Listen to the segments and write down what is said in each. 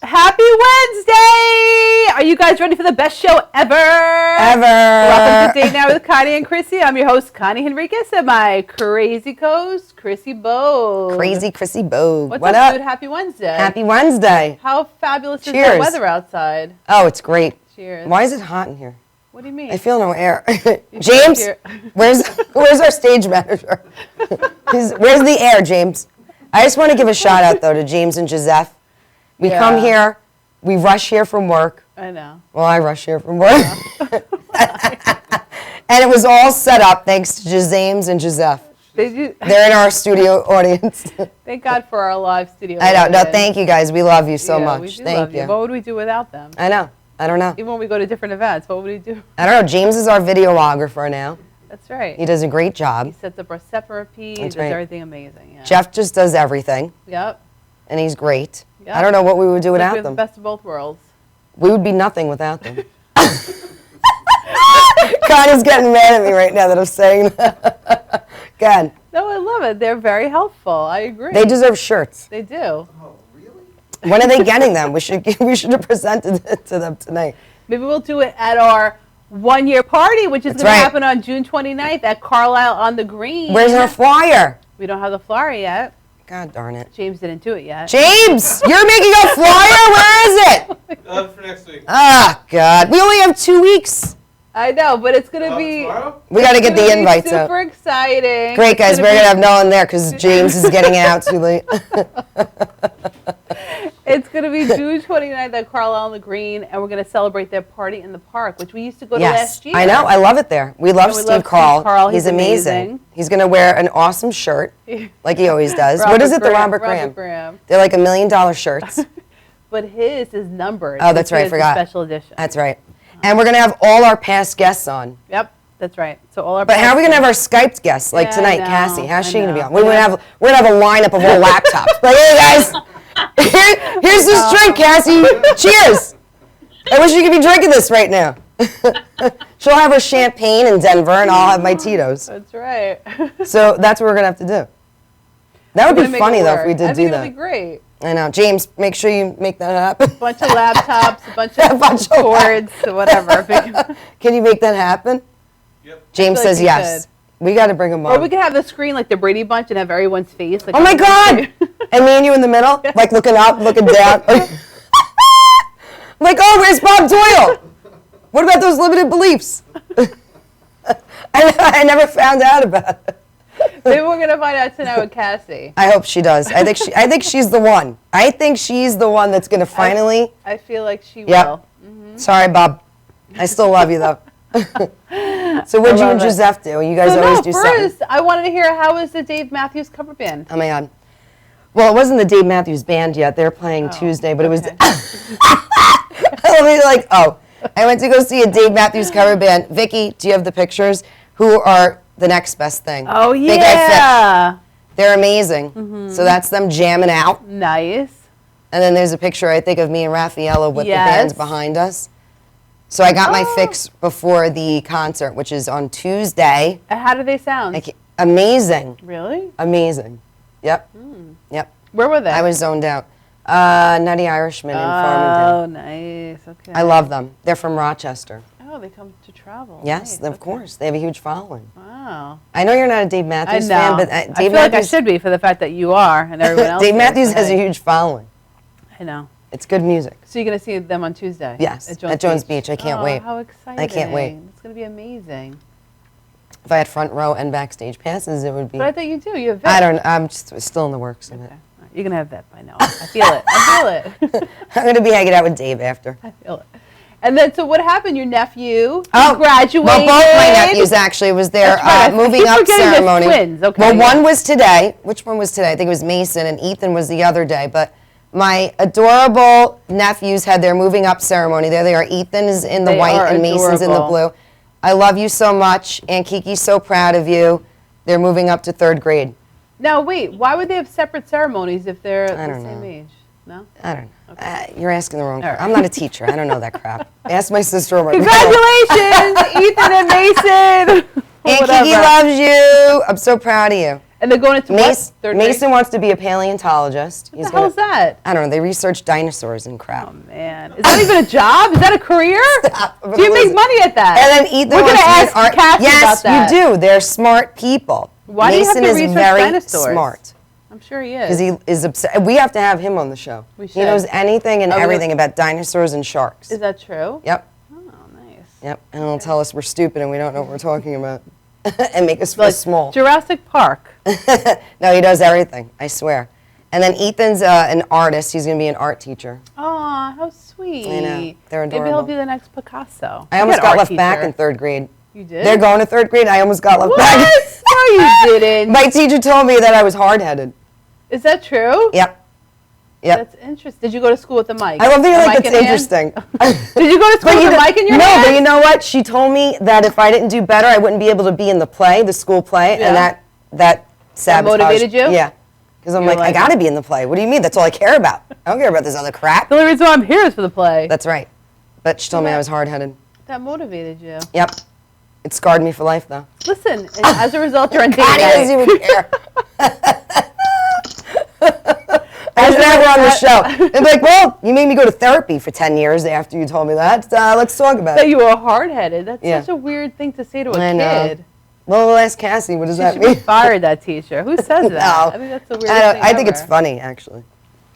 Happy Wednesday! Are you guys ready for the best show ever? Welcome to Date Night with Connie and Chrissy. I'm your host, Connie Henriquez, and my crazy co-host, Chrissy Bogue. Crazy Chrissy Bogue. What up, dude? Happy Wednesday. Happy Wednesday. How fabulous is the weather outside? Oh, it's great. Cheers. Why is it hot in here? What do you mean? I feel no air. James, where's our stage manager? Where's the air, James? I just want to give a shout out, though, to James and Joseph. We come here, we rush here from work. I know. Well, I rush here from work. And it was all set up thanks to James and Joseph. They're in our studio audience. Thank God for our live studio I know. audience. No, thank you guys. We love you so much. We do Thank love you. What would we do without them? I know. I don't know. Even when we go to different events, what would we do? I don't know. James is our videographer now. That's right. He does a great job. He sets up our step and repeat. He does everything amazing. Yeah. Jeff just does everything. Yep. And he's great. Yep. I don't know what we would do without them. The best of both worlds. We would be nothing without them. Connie's getting mad at me right now that I'm saying that. Go ahead. No, I love it. They're very helpful. I agree. They deserve shirts. They do. Oh, really? When are they getting them? We should have presented it to them tonight. Maybe we'll do it at our one-year party, which is going to happen on June 29th at Carlisle on the Green. Where's our flyer? We don't have the flyer yet. God darn it. James didn't do it yet. James, you're making a flyer? Where is it? For next week. Ah, God. We only have 2 weeks. I know, but it's going to be... Tomorrow? We got to get the invites out. Super exciting. Great, guys. We're going to have no one there because James is getting out too late. It's going to be June 29th at Carlisle on the Green, and we're going to celebrate their party in the park, which we used to go to last year. I know. I love it there. We love Steve Carl. He's amazing. He's going to wear an awesome shirt, like he always does. What is it, the Robert Graham? They're like $1 million shirts. But his is numbered. Oh, that's right. I forgot. Special edition. That's right. And we're going to have all our past guests on. Yep, that's right. So all our. But how are we going to have our Skyped guests? Like tonight, Cassie. How's she going to be on? We're going to have a lineup of all laptops. Like, hey guys, here's this drink, Cassie. Cheers. I wish you could be drinking this right now. She'll have her champagne in Denver, and I'll have my Tito's. That's right. So that's what we're going to have to do. That would be funny though if we did do that. That would be great. I know. James, make sure you make that happen. A bunch of laptops, a bunch of cords, whatever. Can you make that happen? Yep. James says yes. We got to bring him on. Or we could have the screen like the Brady Bunch and have everyone's face. Like, oh my God! And me and you in the middle, like looking up, looking down. Like, oh, where's Bob Doyle? What about those limited beliefs? I never found out about it. Maybe we're gonna find out tonight with Cassie. I hope she does. I think she's the one. I think she's the one that's gonna finally. I feel like she will. Mm-hmm. Sorry, Bob. I still love you though. So what'd you and Joseph do? You guys always do something. First, I wanted to hear how was the Dave Matthews cover band? Oh my God. Well, it wasn't the Dave Matthews Band yet. They're playing Tuesday, but it was. I went to go see a Dave Matthews cover band. Vicky, do you have the pictures? Who are the next best thing? Oh, yeah. They're amazing. Mm-hmm. So that's them jamming out. Nice. And then there's a picture, I think, of me and Raffaella with the bands behind us. So I got my fix before the concert, which is on Tuesday. How do they sound? Amazing. Really? Amazing. Yep. Yep. Where were they? I was zoned out. Nutty Irishman in Farmington. Oh, nice. Okay. I love them. They're from Rochester. Oh, they come to travel. Yes, of course. They have a huge following. Wow. I know you're not a Dave Matthews fan, but I feel like I should be for the fact that you are and everyone else. Dave Matthews has a huge following. I know. It's good music. So you're going to see them on Tuesday? Yes, at Jones Beach. I can't wait. How exciting. I can't wait. It's going to be amazing. If I had front row and backstage passes, it would be. But I think you do. You have VIP. I don't. I'm just still in the works of it. You're going to have VIP, I know. I feel it. I feel it. I'm going to be hanging out with Dave after. I feel it. And then, so what happened? Your nephew graduated. Well, both my nephews actually was their moving up ceremony. Twins. Okay, well, one was today. Which one was today? I think it was Mason, and Ethan was the other day. But my adorable nephews had their moving up ceremony. There they are. Ethan is in the white and Mason's in the blue. I love you so much. Aunt Kiki's so proud of you. They're moving up to 3rd grade. Now, wait. Why would they have separate ceremonies if they're the same age? No? I don't know. Okay. You're asking the wrong crap. I'm not a teacher. I don't know that crap. Ask my sister. Congratulations, Ethan and Mason. Aunt Kiki loves you. I'm so proud of you. And they're going into what? Third grade? Mason wants to be a paleontologist. What the hell is that? I don't know. They research dinosaurs and crap. Oh, man. Is that even a job? Is that a career? Stop. Do you make money at that? And then Ethan We're going to ask Cassie yes, about that. you do. They're smart people. Why Mason do you have to is research very dinosaurs? smart. I'm sure he is. Because he is obsessed. We have to have him on the show. We should. He knows anything and everything about dinosaurs and sharks. Is that true? Yep. Oh, nice. Yep. And he'll tell us we're stupid and we don't know what we're talking about. And make us feel small. Jurassic Park. No, he does everything. I swear. And then Ethan's an artist. He's going to be an art teacher. Aw, how sweet. I know. They're adorable. Maybe he'll be the next Picasso. I almost got left back in third grade. You did? They're going to third grade. I almost got left back. What? No, you didn't. My teacher told me that I was hard-headed. Is that true? Yep. That's interesting. Did you go to school with a mic? I love that you're like, that's interesting. Did you go to school with a mic in your hand? No, but you know what? She told me that if I didn't do better, I wouldn't be able to be in the play, the school play, and that sabotaged. That motivated you? Yeah. Because I'm like, I got to be in the play. What do you mean? That's all I care about. I don't care about this other crap. The only reason why I'm here is for the play. That's right. But she told me I was hard-headed. That motivated you. Yep. It scarred me for life, though. Listen, and as a result, you're on date God, he doesn't even care. I should have her on the show. And be like, well, you made me go to therapy for 10 years after you told me that. Let's talk about it. That you were hard-headed. That's such a weird thing to say to a kid. Well, we'll ask Cassie. What does that She mean? should be fired, that teacher. Who says that? No. I think that's the weirdest thing I think ever. it's funny, actually.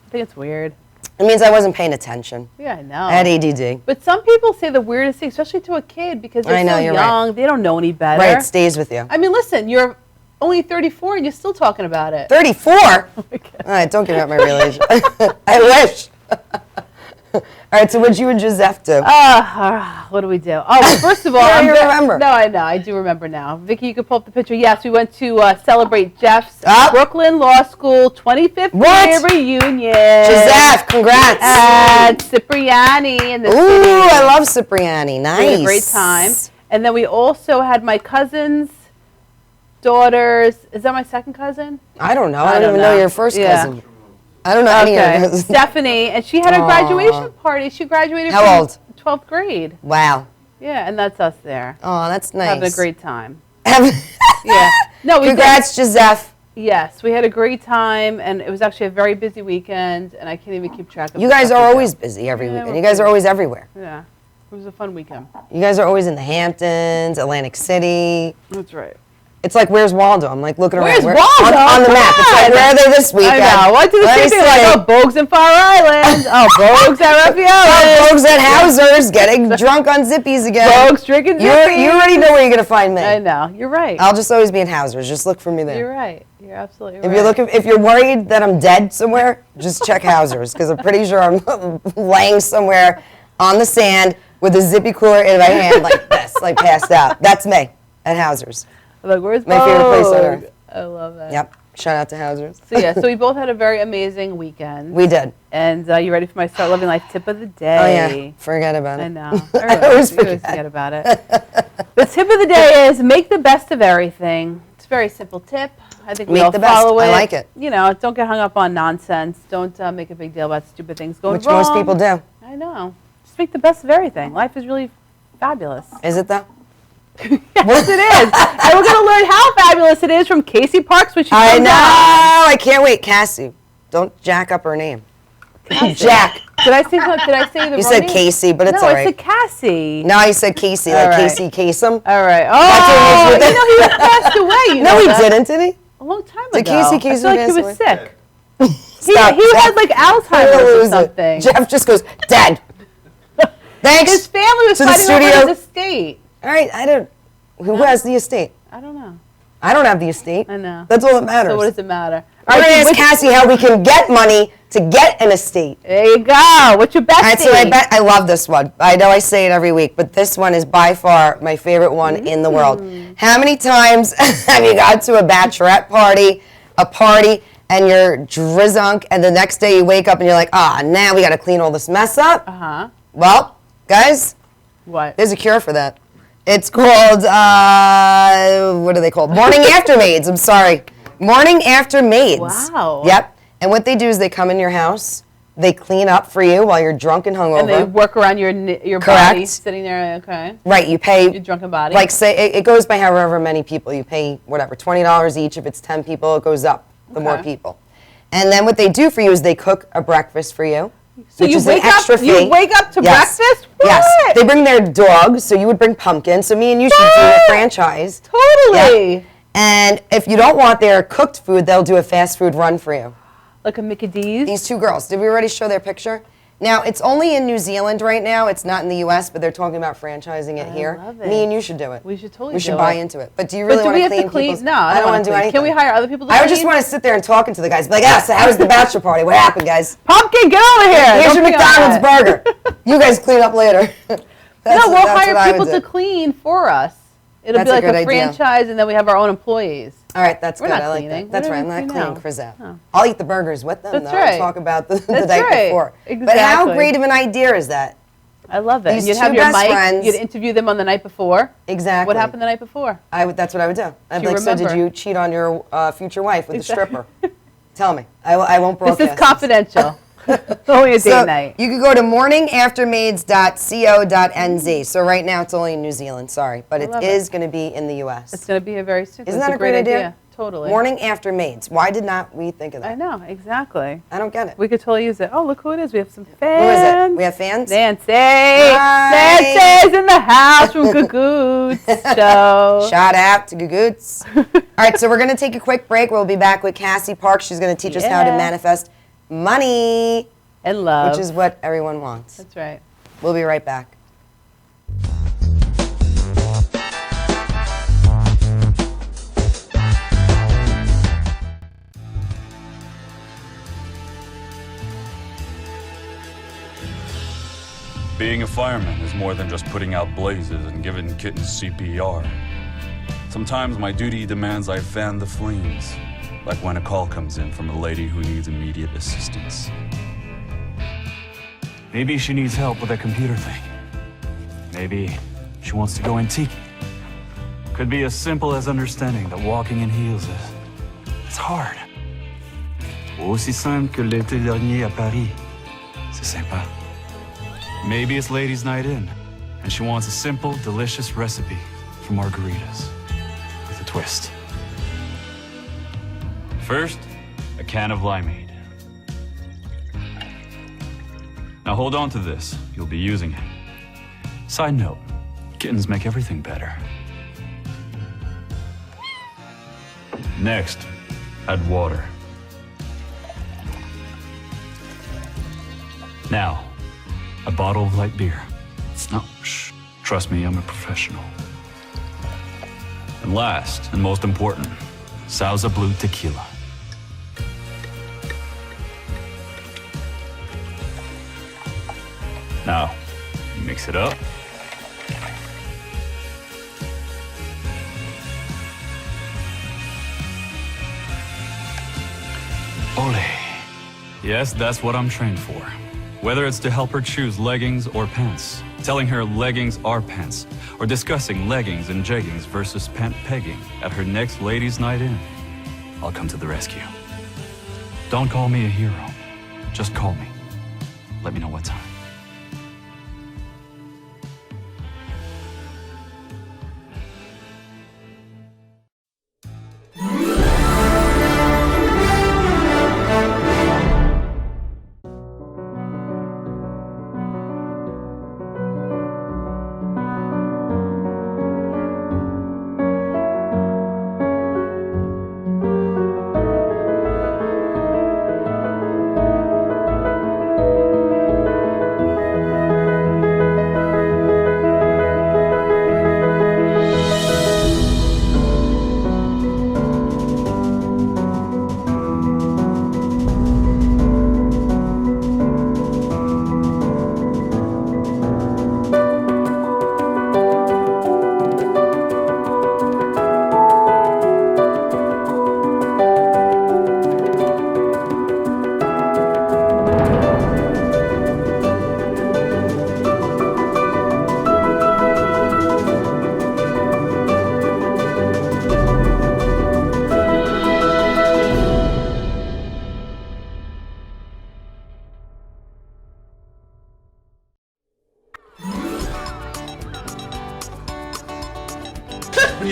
I think it's weird. It means I wasn't paying attention. Yeah, I know. I had ADD. But some people say the weirdest thing, especially to a kid, because they're so you're young. right. They don't know any better. Right, it stays with you. I mean, listen, you're only 34 and you're still talking about it. 34? Oh my God. All right, don't give out my relationship. I wish. All right, so what'd you and Joseph do? What do we do? Oh, well, first of all, Yeah, you remember. No, I know. I do remember now. Vicky, you can pull up the picture. Yes, we went to celebrate Jeff's Brooklyn Law School 25th year reunion. Joseph, congrats. At Cipriani in the city. Ooh, I love Cipriani. Nice. We had a great time. And then we also had my cousin's daughters. Is that my second cousin? I don't know. I don't even know your first cousin. I don't know any of your cousins. Stephanie, and she had a graduation party. She graduated How from old? 12th grade. Wow. Yeah, and that's us there. Oh, that's nice. Having a great time. Yeah. No, we Congrats, Joseph. Yes, we had a great time, and it was actually a very busy weekend, and I can't even keep track of You guys are always busy every weekend. You guys are always everywhere. Yeah. It was a fun weekend. You guys are always in the Hamptons, Atlantic City. That's right. It's like, where's Waldo? I'm like looking Where's around. Waldo? On the map. It's like, where are they this weekend? I know. What did the same thing? Like, oh, Bogues and Fire Island. Oh, Bogues at Raffaello. Oh, Bogues at Hauser's, getting drunk on Zippies again. Bogues drinking Zippies. You already know where you're going to find me. I know. You're right. I'll just always be in Hauser's. Just look for me there. You're right. You're absolutely right. If you're looking, if you're worried that I'm dead somewhere, just check Hauser's, because I'm pretty sure I'm laying somewhere on the sand with a Zippy cooler in my hand like this, like passed out. That's me at Hauser's. Like, where's my favorite place on earth. I love that. Yep. Shout out to Hauser's. So yeah, so we both had a very amazing weekend. We did. And you ready for my Start Living Life tip of the day? Oh yeah, forget about it. I know. I always forget about it. The tip of the day is make the best of everything. It's a very simple tip. I think we all follow it. I like it. You know, don't get hung up on nonsense. Don't make a big deal about stupid things going Which wrong. most people do. I know. Just make the best of everything. Life is really fabulous. Is it though? Yes, it is. And we're going to learn how fabulous it is from Cassie Parks, which I know. I can't wait. Cassie, don't jack up her name. Jack. Did I say the wrong You said name? Casey, but it's no, all right. I said Cassie. No, you said Casey, like Casey Kasem. All right. Oh, you know he passed away. You no, know he that. didn't, did he? A long time ago. Did Casey Kasem I feel like he pass was away? sick. he had like Alzheimer's or something. Jeff just goes, Dad. Thanks. His family was to the fighting over studio. his estate. All right, Who has the estate? I don't know. I don't have the estate. I know. That's all that matters. So what does it matter? All right, ask Cassie how we can get money to get an estate. There you go. What's your best? All right, so I love this one. I know I say it every week, but this one is by far my favorite one in the world. How many times have you gone to a bachelorette party, and you're drizzunk, and the next day you wake up and you're like, now we got to clean all this mess up? Uh-huh. Well, guys, what? There's a cure for that. It's called, what are they called? Morning after maids. I'm sorry. Morning after maids. Wow. Yep. And what they do is they come in your house They clean up for you while you're drunk and hungover. And they work around your body, sitting there. Okay. Right, you pay your drunken body. Like say it goes by however many people you pay. Whatever, $20 each. If it's 10 people, it goes up. The more people. And then what they do for you is they cook a breakfast for you. So you wake up. You wake up to breakfast. What? Yes. They bring their dogs. So you would bring pumpkin. So me and you should do a franchise. Totally. Yeah. And if you don't want their cooked food, they'll do a fast food run for you. Like a Mickey D's? These two girls. Did we already show their picture? Now, it's only in New Zealand right now. It's not in the U.S., but they're talking about franchising it here. I love it. Me and you should do it. We should totally do it. We should buy into it. But do you really want to clean people's... No, I don't want to do anything. Can we hire other people to clean? I just want to sit there and talking to the guys. Be like, so how was the bachelor party? What happened, guys? Pumpkin, get over here. Here's your McDonald's burger. You guys clean up later. No, we'll hire people to clean for us. It'll be like a franchise, and then we have our own employees. All right, that's good. I like that. That's right. I'm not cleaning Chris out. I'll eat the burgers with them, though. I'll talk about the night before. Exactly. But how great of an idea is that? I love it. These you'd have two your best mic. friends. You'd interview them on the night before. Exactly. What happened the night before? That's what I would do. I'd be like, so did you cheat on your future wife with the stripper? Tell me. I won't broadcast this. Is confidential. Only a date night. You could go to morningaftermaids.co.nz. So right now it's only in New Zealand, sorry. But it is going to be in the U.S. It's going to be a very soon. Isn't that a great idea? Totally. Morning After Maids. Why did not we think of that? I know, exactly. I don't get it. We could totally use it. Oh, look who it is. We have some fans. Who is it? We have fans? Nancy. Hi. Nancy's in the house from Gagoots Show. Shout out to Gagoots. All right, so we're going to take a quick break. We'll be back with Cassie Park. She's going to teach us how to manifest money. And love. Which is what everyone wants. That's right. We'll be right back. Being a fireman is more than just putting out blazes and giving kittens CPR. Sometimes my duty demands I fan the flames, like when a call comes in from a lady who needs immediate assistance. Maybe she needs help with that computer thing. Maybe she wants to go antique. Could be as simple as understanding that walking in heels it's hard. Aussi simple que l'été dernier à Paris. C'est sympa. Maybe it's ladies' night in, and she wants a simple, delicious recipe for margaritas with a twist. First, a can of limeade. Now hold on to this. You'll be using it. Side note, kittens make everything better. Next, add water. Now, a bottle of light beer. No, shh. Trust me, I'm a professional. And last, and most important, Sauza Blue Tequila. Now, mix it up. Ole. Yes, that's what I'm trained for. Whether it's to help her choose leggings or pants, telling her leggings are pants, or discussing leggings and jeggings versus pant pegging at her next ladies' night in, I'll come to the rescue. Don't call me a hero. Just call me. Let me know what time.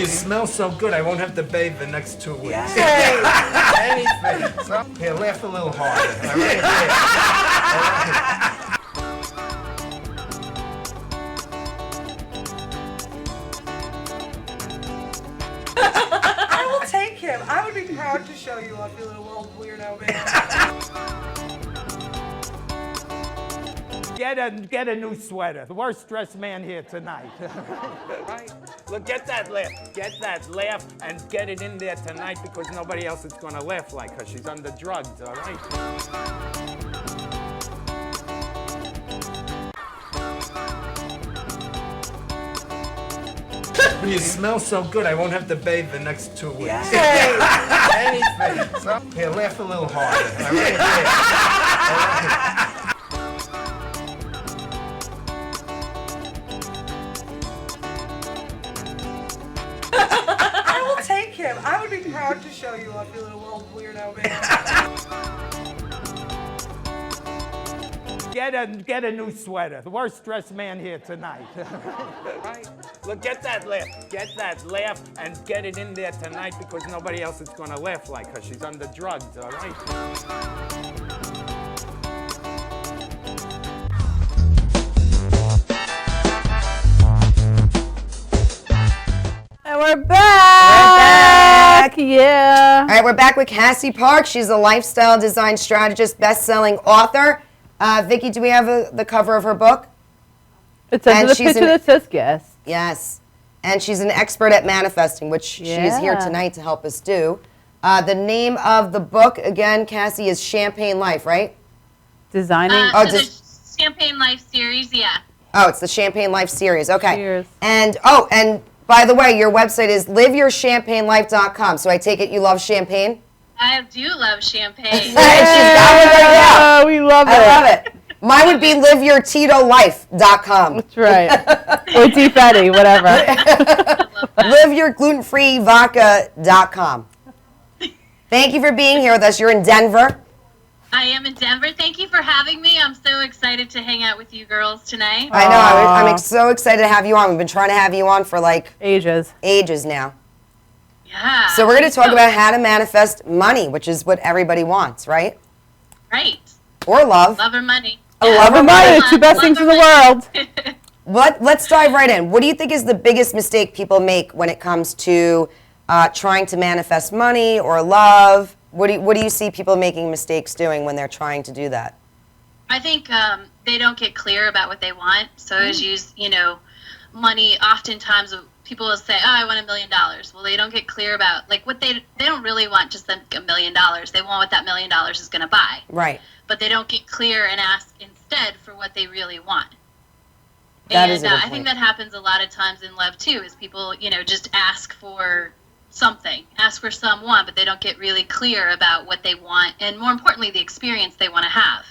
You smell so good, I won't have to bathe the next 2 weeks. Anything. So, here, laugh a little harder. All right? I will take him. I would be proud to show you off, you little old weirdo man. Get a new sweater. The worst dressed man here tonight. Right? Look, get that laugh, and get it in there tonight because nobody else is gonna laugh like her. She's under drugs, all right? You smell so good, I won't have to bathe the next 2 weeks. Anything. So, here, laugh a little harder. All right? I will take him. I would be proud to show you off, you little old weirdo man. Get a new sweater. The worst dressed man here tonight. Right? Look, get that laugh, and get it in there tonight because nobody else is gonna laugh like her. She's under drugs, all right? And we're back. Yeah. All right, we're back with Cassie Park. She's a lifestyle design strategist, best-selling author. Vicki, do we have the cover of her book? It says the picture that says guest. Yes. And she's an expert at manifesting, which she is here tonight to help us do. The name of the book, again, Cassie, is Champagne Life, right? Designing. The Champagne Life series, yeah. Oh, it's the Champagne Life series. Okay. Cheers. And by the way, your website is liveyourchampagnelife.com. So I take it you love champagne? I do love champagne. She's got one right now. We love it. I love it. Mine would be liveyourtitolife.com. That's right. Or Deep Eddie, whatever. Liveyourglutenfreevodka.com. Thank you for being here with us. You're in Denver. I am in Denver. Thank you for having me. I'm so excited to hang out with you girls tonight. I know. I'm so excited to have you on. We've been trying to have you on for like ages now. Yeah. So we're going to talk about how to manifest money, which is what everybody wants, right? Right. Or love. Love or money. Love or money, the two best things in the world. Let's dive right in. What do you think is the biggest mistake people make when it comes to trying to manifest money or love? What do you see people making mistakes doing when they're trying to do that? I think they don't get clear about what they want. So as money, oftentimes people will say, oh, I want $1 million. Well, they don't get clear about like what they don't really want just $1 million. They want what that $1 million is going to buy. Right. But they don't get clear and ask instead for what they really want. That is a good I think that happens a lot of times in love too, is people, just ask for something, ask for someone, but they don't get really clear about what they want and more importantly, the experience they want to have.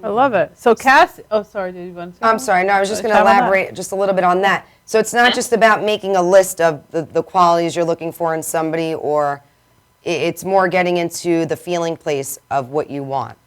I love it. So Cassie, sorry, did you want to say I'm sorry, no, I was just going to elaborate just a little bit on that. So it's not just about making a list of the qualities you're looking for in somebody, or it's more getting into the feeling place of what you want.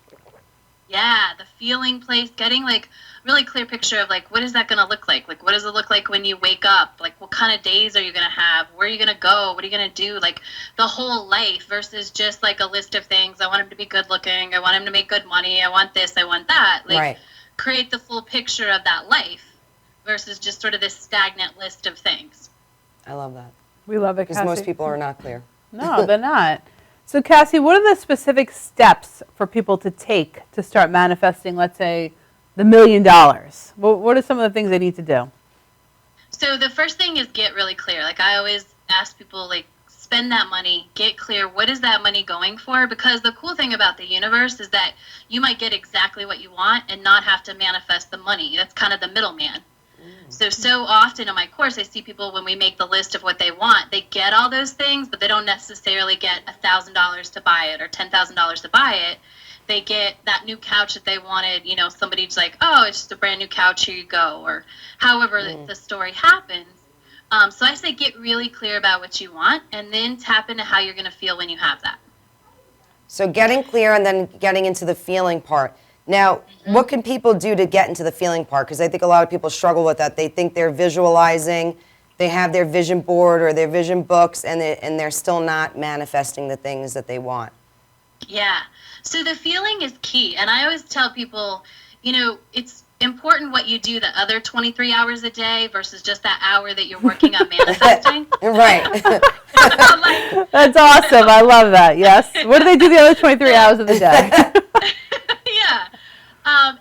Yeah, the feeling place, getting like really clear picture of like, what is that going to look like? Like, what does it look like when you wake up? Like, what kind of days are you going to have? Where are you going to go? What are you going to do? Like the whole life versus just like a list of things. I want him to be good looking. I want him to make good money. I want this. I want that. Like create the full picture of that life versus just sort of this stagnant list of things. I love that. We love it, Cassie. Because most people are not clear. No, they're not. So Cassie, what are the specific steps for people to take to start manifesting, let's say, the $1 million? What are some of the things they need to do? So the first thing is get really clear. Like I always ask people, like, spend that money, get clear. What is that money going for? Because the cool thing about the universe is that you might get exactly what you want and not have to manifest the money. That's kind of the middleman. So often in my course, I see people when we make the list of what they want, they get all those things, but they don't necessarily get $1,000 to buy it or $10,000 to buy it. They get that new couch that they wanted, somebody's like, oh, it's just a brand new couch, here you go, or however the story happens. So I say get really clear about what you want and then tap into how you're going to feel when you have that. So getting clear and then getting into the feeling part. Now, what can people do to get into the feeling part? Because I think a lot of people struggle with that. They think they're visualizing they have their vision board or their vision books, and they're still not manifesting the things that they want. Yeah. So the feeling is key. And I always tell people, it's important what you do the other 23 hours a day versus just that hour that you're working on manifesting. Right. That's awesome. I love that. Yes. What do they do the other 23 hours of the day? Yeah.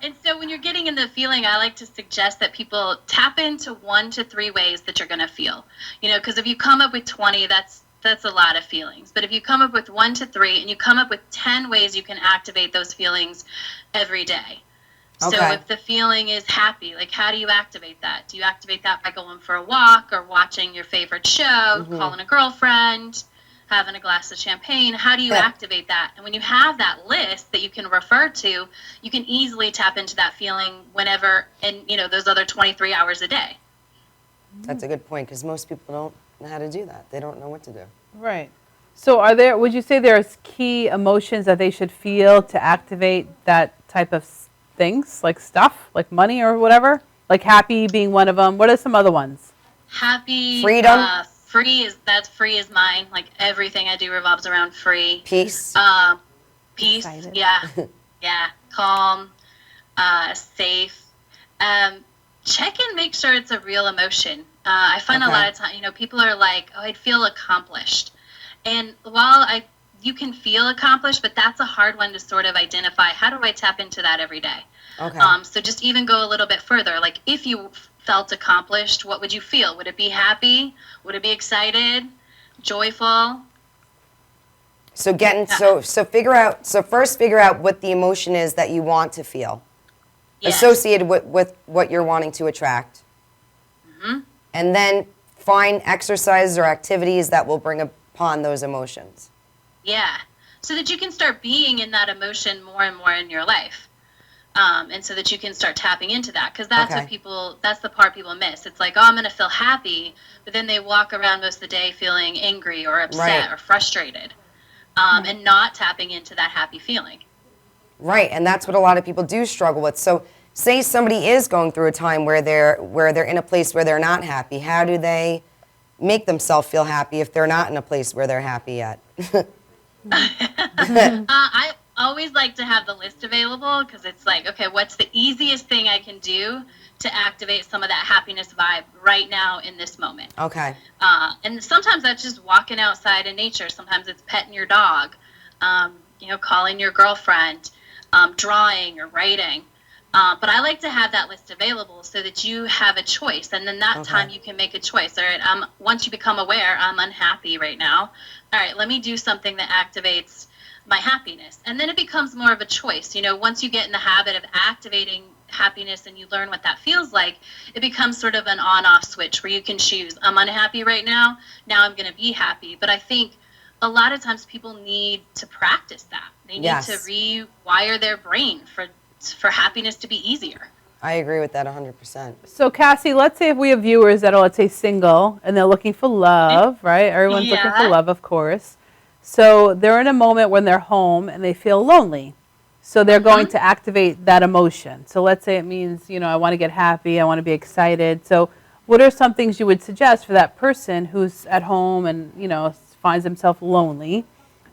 And so when you're getting in the feeling, I like to suggest that people tap into 1 to 3 ways that you're going to feel. Because if you come up with 20, that's a lot of feelings. But if you come up with 1 to 3 and you come up with 10 ways you can activate those feelings every day. Okay. So if the feeling is happy, like how do you activate that? Do you activate that by going for a walk or watching your favorite show, calling a girlfriend, having a glass of champagne? How do you activate that? And when you have that list that you can refer to, you can easily tap into that feeling whenever in, those other 23 hours a day. That's a good point, because most people don't know how to do that. They don't know what to do. Right. So would you say there's key emotions that they should feel to activate that type of things, like stuff, like money or whatever? Like happy being one of them. What are some other ones? Happy. Freedom. Free is mine. Like everything I do revolves around free. Peace. Peace. Excited. Yeah. Yeah. Calm. Safe. Check and make sure it's a real emotion. I find a lot of time, people are like, oh, I'd feel accomplished. And while you can feel accomplished, but that's a hard one to sort of identify. How do I tap into that every day? Okay. So just even go a little bit further. Like if you felt accomplished, what would you feel? Would it be happy? Would it be excited? Joyful? So first figure out what the emotion is that you want to feel, associated with what you're wanting to attract. And then find exercises or activities that will bring upon those emotions. Yeah, so that you can start being in that emotion more and more in your life. And so that you can start tapping into that, because that's that's the part people miss. It's like, oh, I'm going to feel happy, but then they walk around most of the day feeling angry or upset or frustrated, and not tapping into that happy feeling. Right, and that's what a lot of people do struggle with. So say somebody is going through a time where they're in a place where they're not happy. How do they make themselves feel happy if they're not in a place where they're happy yet? I always like to have the list available, because it's like, okay, what's the easiest thing I can do to activate some of that happiness vibe right now in this moment? Okay. And sometimes that's just walking outside in nature. Sometimes it's petting your dog, calling your girlfriend, drawing or writing. But I like to have that list available so that you have a choice, and then that time you can make a choice. All right, once you become aware, I'm unhappy right now. All right, let me do something that activates my happiness. And then it becomes more of a choice. Once you get in the habit of activating happiness and you learn what that feels like, it becomes sort of an on-off switch where you can choose, I'm unhappy right now I'm going to be happy. But I think a lot of times people need to practice that. They need to rewire their brain for happiness to be easier. I agree with that 100%. So Cassie, let's say if we have viewers that are, let's say, single and they're looking for love, right? Everyone's looking for love, of course. So they're in a moment when they're home and they feel lonely. So they're going to activate that emotion. So let's say it means, I want to get happy, I want to be excited. So what are some things you would suggest for that person who's at home and, finds himself lonely?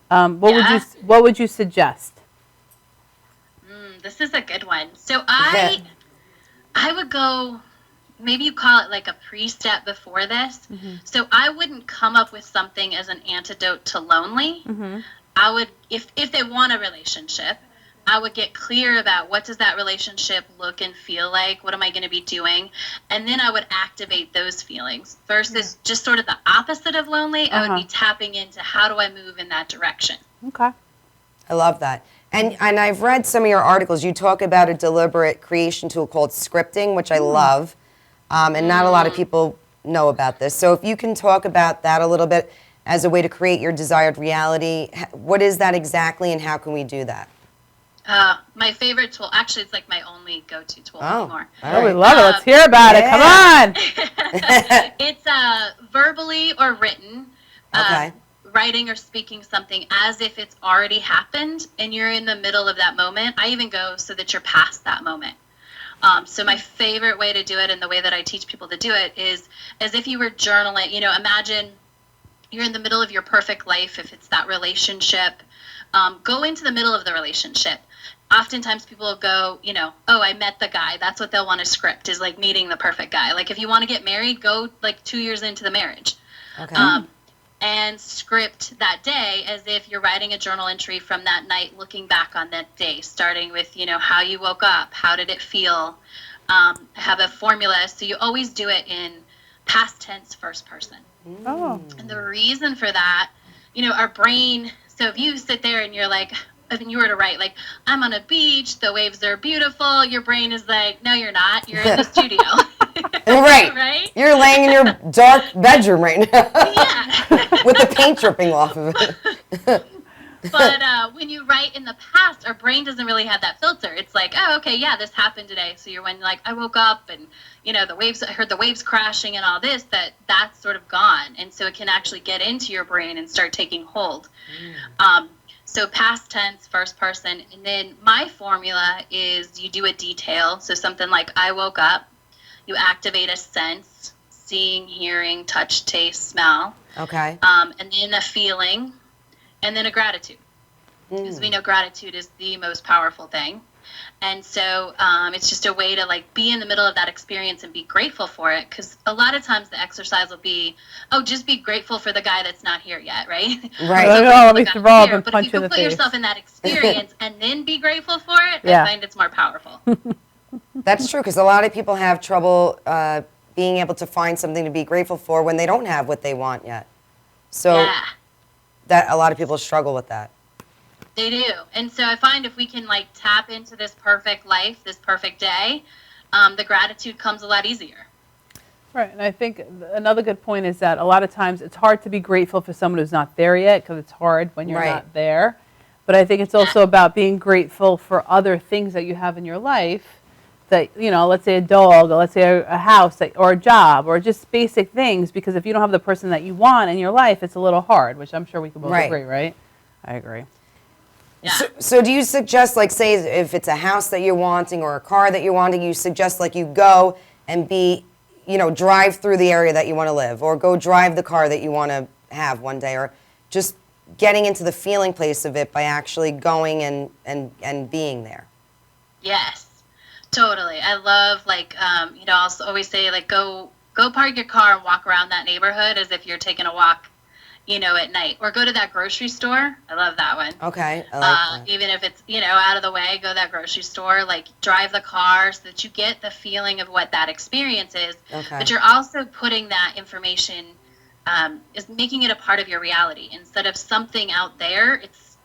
What would you suggest? This is a good one. So I would go, maybe you call it like a pre-step before this. So I wouldn't come up with something as an antidote to lonely. I would, if they want a relationship, I would get clear about what does that relationship look and feel like? What am I going to be doing? And then I would activate those feelings versus just sort of the opposite of lonely. I would be tapping into how do I move in that direction. Okay. I love that. And I've read some of your articles. You talk about a deliberate creation tool called scripting, which I love. And not a lot of people know about this. So if you can talk about that a little bit as a way to create your desired reality, what is that exactly and how can we do that? My favorite tool, actually it's like my only go-to tool anymore. Oh, we love it. Let's hear about it. Come on. It's verbally or written. Writing or speaking something as if it's already happened and you're in the middle of that moment. I even go so that you're past that moment. So my favorite way to do it, and the way that I teach people to do it, is as if you were journaling. Imagine you're in the middle of your perfect life. If it's that relationship, go into the middle of the relationship. Oftentimes people will go, oh, I met the guy. That's what they'll want to script, is like meeting the perfect guy. Like if you want to get married, go like 2 years into the marriage. Okay. And script that day as if you're writing a journal entry from that night, looking back on that day, starting with, how you woke up, how did it feel, have a formula. So you always do it in past tense, first person. Oh. And the reason for that, our brain, so if you sit there and you're like, if you were to write, like, I'm on a beach, the waves are beautiful, your brain is like, no, you're not. You're in the studio. Right. Right? You're laying in your dark bedroom right now. Yeah. With the paint dripping off of it. But when you write in the past, our brain doesn't really have that filter. It's like, oh, okay, yeah, this happened today. So you're when like, I woke up and, the waves, I heard the waves crashing and all this, that's sort of gone. And so it can actually get into your brain and start taking hold. So past tense, first person. And then my formula is you do a detail. So something like I woke up, you activate a sense, seeing, hearing, touch, taste, smell. Okay. And then a feeling, and then a gratitude. Because we know gratitude is the most powerful thing. And so it's just a way to like be in the middle of that experience and be grateful for it. Because a lot of times the exercise will be, oh, just be grateful for the guy that's not here yet, right? Right. Let me throw up and But punch if you you in the can put face. yourself in that experience and then be grateful for it, Yeah. I find it's more powerful. That's true, because a lot of people have trouble being able to find something to be grateful for when they don't have what they want yet. So Yeah. that a lot of people struggle with that. They do. And so I find if we can like tap into this perfect life, this perfect day, the gratitude comes a lot easier. Right, and I think another good point is that a lot of times it's hard to be grateful for someone who's not there yet, because it's hard when you're Right. not there. But I think it's also about being grateful for other things that you have in your life, that, let's say a dog, or let's say a house, or a job, or just basic things, because if you don't have the person that you want in your life, it's a little hard, which I'm sure we can both Right. agree, right? I agree. Yeah. So do you suggest, like, say if it's a house that you're wanting or a car that you're wanting, you suggest like you go and drive through the area that you want to live, or go drive the car that you want to have one day, or just getting into the feeling place of it by actually going and being there? Yes, totally. I love I'll always say like go park your car and walk around that neighborhood as if you're taking a walk, at night, or go to that grocery store. I love that one. Okay, I like that. Even if it's out of the way, go to that grocery store, like drive the car so that you get the feeling of what that experience is. Okay. But you're also putting that information, is making it a part of your reality instead of something out there.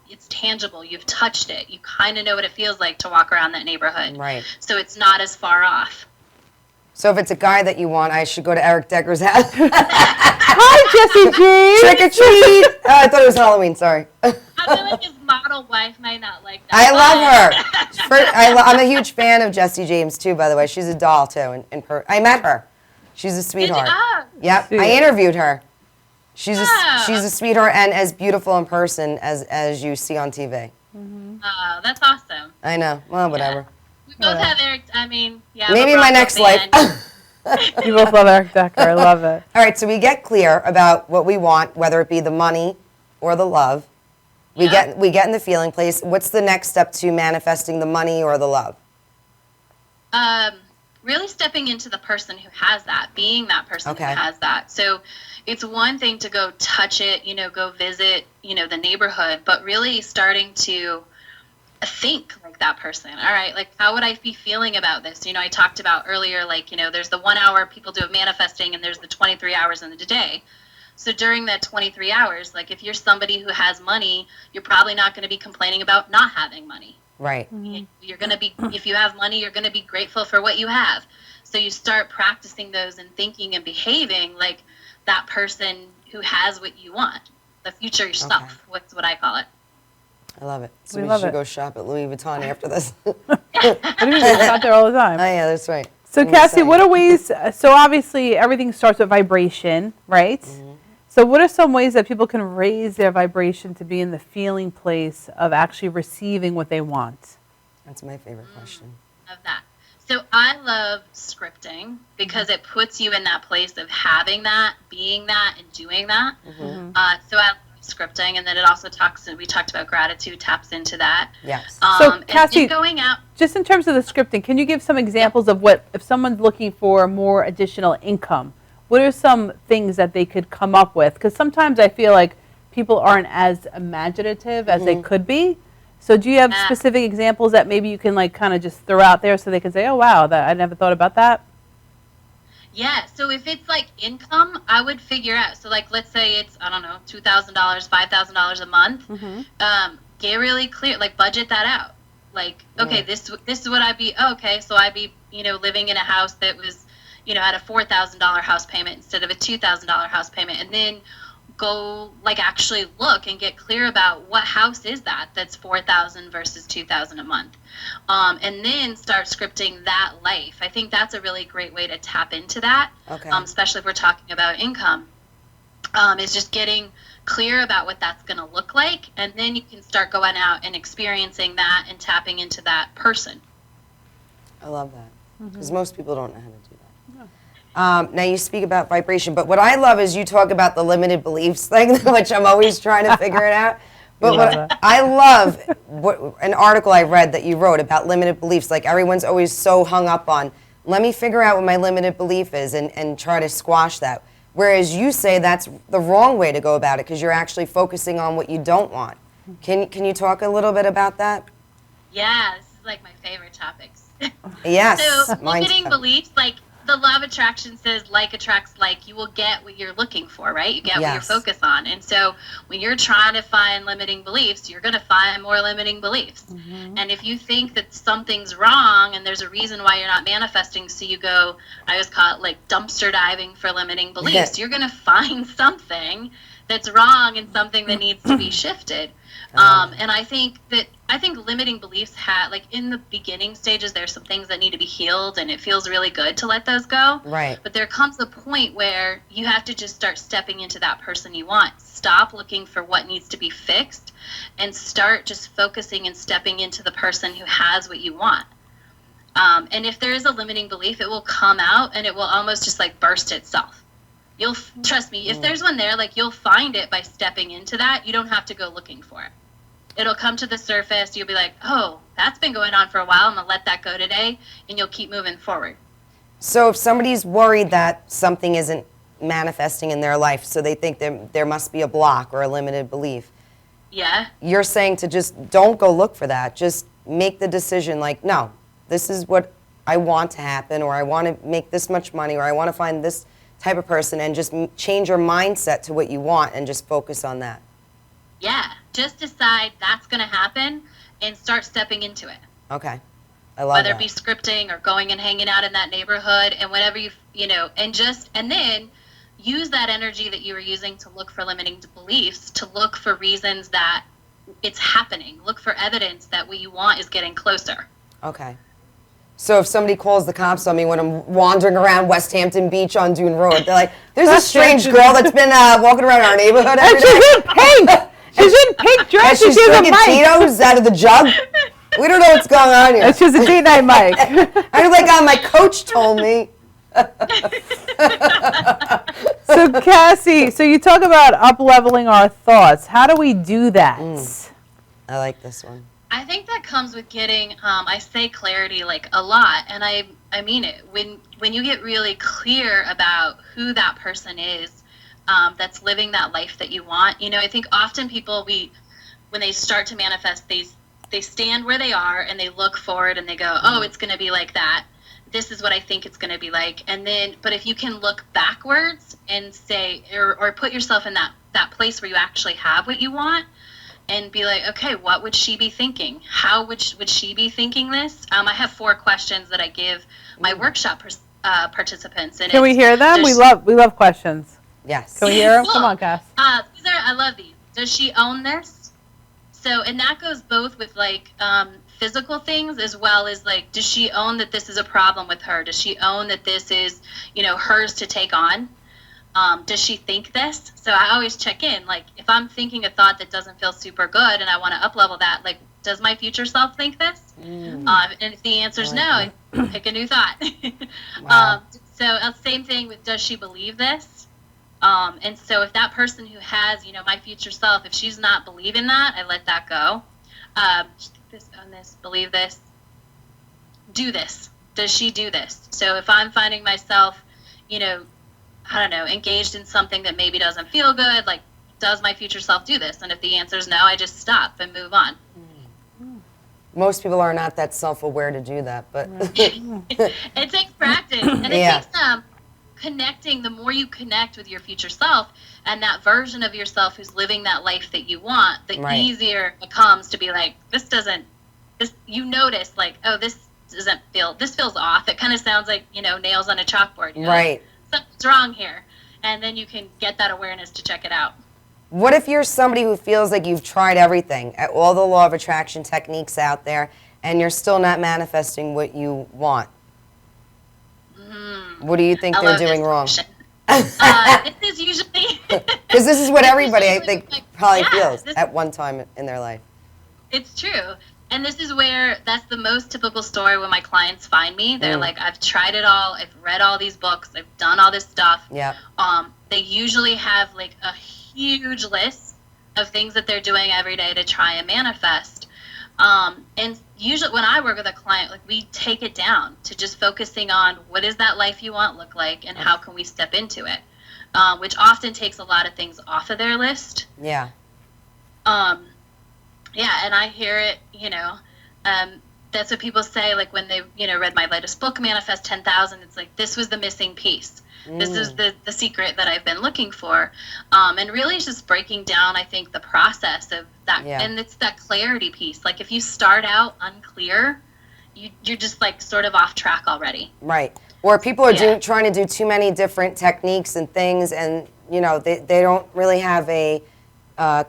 It's tangible. You've touched it. You kind of know what it feels like to walk around that neighborhood. Right. So it's not as far off. So if it's a guy that you want, I should go to Eric Decker's house. Hi, Jessie G. Trick or treat. Oh, I thought it was Halloween. Sorry. I feel like his model wife might not like that. I love her. I'm a huge fan of Jessie James too. By the way, she's a doll too. I met her. She's a sweetheart. Yep. I interviewed her. She's a sweetheart and as beautiful in person as you see on TV. Oh, that's awesome. I know. Well, whatever. We both have Eric. I mean, yeah. Maybe my next life. You both love Eric Decker. I love it. All right, so we get clear about what we want, whether it be the money or the love. We get in the feeling place. What's the next step to manifesting the money or the love? Really stepping into the person who has that, being that person who Okay. has that. So it's one thing to go touch it, go visit, the neighborhood, but really starting to think like that person. All right, like how would I be feeling about this? I talked about earlier, like, there's the 1 hour people do of manifesting and there's the 23 hours in the day. So during that 23 hours, like if you're somebody who has money, you're probably not going to be complaining about not having money. Right. You're going to be, if you have money, you're going to be grateful for what you have. So you start practicing those and thinking and behaving like that person who has what you want, the future yourself. Okay. What's what I call it. I love it. So We we love should it. go shop at Louis Vuitton after this. What do you mean? It's out there all the time. Oh, yeah, that's right. So I'm Cassie, excited. what are ways, so obviously everything starts with vibration, right? Mm-hmm. So what are some ways that people can raise their vibration to be in the feeling place of actually receiving what they want? That's my favorite question. Of that. So I love scripting because it puts you in that place of having that, being that, and doing that. So I love scripting, and then it also we talked about gratitude, taps into that. Yes. So Cassie, and going out. Just in terms of the scripting, can you give some examples of what, if someone's looking for more additional income, what are some things that they could come up with? Because sometimes I feel like people aren't as imaginative as they could be. So do you have specific examples that maybe you can like kind of just throw out there so they can say, oh, wow, that I never thought about that? Yeah, so if it's like income, I would figure out. So like, let's say it's, I don't know, $2,000, $5,000 a month. Get really clear, like budget that out. Like, okay, this is what I'd be, okay, so I'd be, living in a house that was, had a $4,000 house payment instead of a $2,000 house payment. And then go like actually look and get clear about what house is that's $4,000 versus $2,000 a month, and then start scripting that life. I think that's a really great way to tap into that. Especially if we're talking about income, is just getting clear about what that's going to look like, and then you can start going out and experiencing that and tapping into that person. I love that because most people don't know how to do that. Now you speak about vibration, but what I love is you talk about the limited beliefs thing, which I'm always trying to figure it out. But what I love, an article I read that you wrote about limited beliefs, like everyone's always so hung up on, let me figure out what my limited belief is and try to squash that. Whereas you say that's the wrong way to go about it because you're actually focusing on what you don't want. Can you talk a little bit about that? Yeah, this is like my favorite topics. Yes. So limiting beliefs, like, the law of attraction says like attracts like. You will get what you're looking for, right? You get what you're focused on. And so when you're trying to find limiting beliefs, you're going to find more limiting beliefs. And if you think that something's wrong and there's a reason why you're not manifesting, so you go, I always call it like dumpster diving for limiting beliefs, you're going to find something that's wrong and something that needs to be shifted. And I think limiting beliefs like in the beginning stages, there's some things that need to be healed, and it feels really good to let those go. Right. But there comes a point where you have to just start stepping into that person you want. Stop looking for what needs to be fixed and start just focusing and stepping into the person who has what you want. And if there is a limiting belief, it will come out and it will almost just like burst itself. You'll trust me, if there's one there, like you'll find it by stepping into that. You don't have to go looking for it. It'll come to the surface. You'll be like, oh, that's been going on for a while. I'm going to let that go today. And you'll keep moving forward. So if somebody's worried that something isn't manifesting in their life, so they think there must be a block or a limited belief. Yeah. You're saying to just don't go look for that. Just make the decision like, no, this is what I want to happen, or I want to make this much money, or I want to find this type of person, and just change your mindset to what you want and just focus on that. Yeah, just decide that's going to happen and start stepping into it. Okay, I love Whether that. it be scripting or going and hanging out in that neighborhood, and whatever and then use that energy that you were using to look for limiting beliefs, to look for reasons that it's happening. Look for evidence that what you want is getting closer. Okay. So if somebody calls the cops on me when I'm wandering around West Hampton Beach on Dune Road, they're like, there's a strange girl that's been walking around our neighborhood every day. She's in pink. She's in pink dress. And she's drinking Tito's out of the jug. We don't know what's going on here. It's just a date night, Mike. I was like, my coach told me. So Cassie, so you talk about up-leveling our thoughts. How do we do that? I like this one. I think that comes with getting, I say clarity like a lot, and I mean it. When you get really clear about who that person is, that's living that life that you want. I think often people, when they start to manifest, they stand where they are and they look forward and they go, oh, it's going to be like that. This is what I think it's going to be like. And then, but if you can look backwards and say, or put yourself in that place where you actually have what you want, and be like, okay, what would she be thinking? How would she be thinking this? I have 4 questions that I give my workshop participants. And Can we hear them? We love questions. Yes. Can we hear them? Come on, Cass. I love these. Does she own this? So, and that goes both with like physical things as well as like, does she own that this is a problem with her? Does she own that this is, hers to take on? Does she think this? So I always check in, like if I'm thinking a thought that doesn't feel super good and I want to up-level that, like does my future self think this? And if the answer is no, pick a new thought. Wow. So same thing with, does she believe this? And so if that person who has, my future self, if she's not believing that, I let that go. This, own this, believe this, do this. Does she do this? So if I'm finding myself, I don't know, engaged in something that maybe doesn't feel good, like, does my future self do this? And if the answer is no, I just stop and move on. Most people are not that self-aware to do that, but It takes practice, and it takes connecting. The more you connect with your future self and that version of yourself who's living that life that you want, the easier it becomes to be like, this, you notice, like, oh, this feels off. It kind of sounds like, nails on a chalkboard. Right. Something's wrong here. And then you can get that awareness to check it out. What if you're somebody who feels like you've tried everything, all the law of attraction techniques out there, and you're still not manifesting what you want? What do you think they're doing wrong? This is usually... Because this is what everybody, I think, probably feels at one time in their life. It's true. And this is where, that's the most typical story when my clients find me. They're like, I've tried it all. I've read all these books. I've done all this stuff. Yeah. They usually have like a huge list of things that they're doing every day to try and manifest. And usually when I work with a client, like, we take it down to just focusing on what does that life you want look like and how can we step into it, which often takes a lot of things off of their list. Yeah. Yeah, and I hear it, that's what people say, like, when they, read my latest book, Manifest 10,000, it's like, this was the missing piece. This is the secret that I've been looking for. And really it's just breaking down, I think, the process of that. Yeah. And it's that clarity piece. Like, if you start out unclear, you're just, like, sort of off track already. Right. Or people are trying to do too many different techniques and things, and, they don't really have a